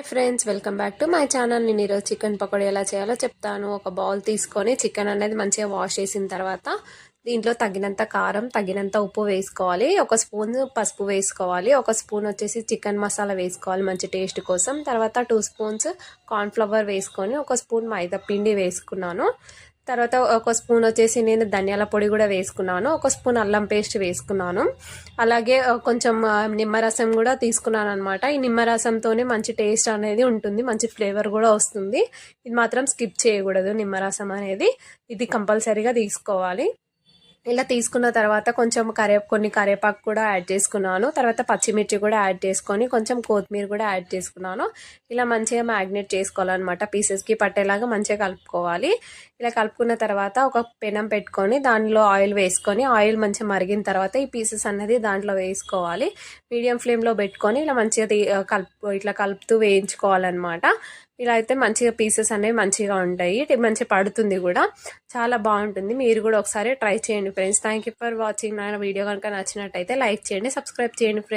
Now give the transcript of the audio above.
Friends, welcome back to my channel. నేను ఈరోజు chicken pakodi ఎలా చేయాలో చెప్తాను. ఒక బౌల్ తీసుకొని చికెన్ అనేది మంచిగా వాష్ చేసిన తర్వాత దీంట్లో తగినంత కారం, తగినంత ఉప్పు వేసుకోవాలి. ఒక స్పూన్ పసుపు వేసుకోవాలి. ఒక స్పూన్ వచ్చేసి చికెన్ మసాలా వేసుకోవాలి మంచి టేస్ట్ కోసం. తర్వాత 2 స్పూన్స్ కార్న్ఫ్లవర్ వేసుకొని ఒక స్పూన్ మైదా పిండి వేసుకున్నాను. తర్వాత ఒక స్పూన్ వచ్చేసి నేను ధనియాల పొడి కూడా వేసుకున్నాను. ఒక స్పూన్ అల్లం పేస్ట్ వేసుకున్నాను. అలాగే కొంచెం నిమ్మరసం కూడా తీసుకున్నాను అనమాట. ఈ నిమ్మరసంతోనే మంచి టేస్ట్ అనేది ఉంటుంది, మంచి ఫ్లేవర్ కూడా వస్తుంది. ఇది మాత్రం స్కిప్ చేయకూడదు. నిమ్మరసం అనేది ఇది కంపల్సరీగా తీసుకోవాలి. ఇలా తీసుకున్న తర్వాత కొంచెం కొన్ని కరివేపాకు కూడా యాడ్ చేసుకున్నాను. తర్వాత పచ్చిమిర్చి కూడా యాడ్ చేసుకొని కొంచెం కొత్తిమీర కూడా యాడ్ చేసుకున్నాను. ఇలా మంచిగా మ్యాగ్నేట్ చేసుకోవాలన్నమాట. పీసెస్కి పట్టేలాగా మంచిగా కలుపుకోవాలి. ఇలా కలుపుకున్న తర్వాత ఒక పెనం పెట్టుకొని దానిలో ఆయిల్ వేసుకొని ఆయిల్ మంచిగా మరిగిన తర్వాత ఈ పీసెస్ అనేది దాంట్లో వేసుకోవాలి. మీడియం ఫ్లేమ్లో పెట్టుకొని ఇలా మంచిగా ఇట్లా కలుపుతూ వేయించుకోవాలన్నమాట. ఇలా అయితే మంచిగా పీసెస్ అనేవి మంచిగా ఉంటాయి, మంచిగా పడుతుంది కూడా, చాలా బాగుంటుంది. మీరు కూడా ఒకసారి ట్రై చేయండి friends. Thank you for watching. నా వీడియో కనుక నచ్చినట్టయితే లైక్ చేయండి, సబ్స్క్రైబ్ చేయండి ఫ్రెండ్స్.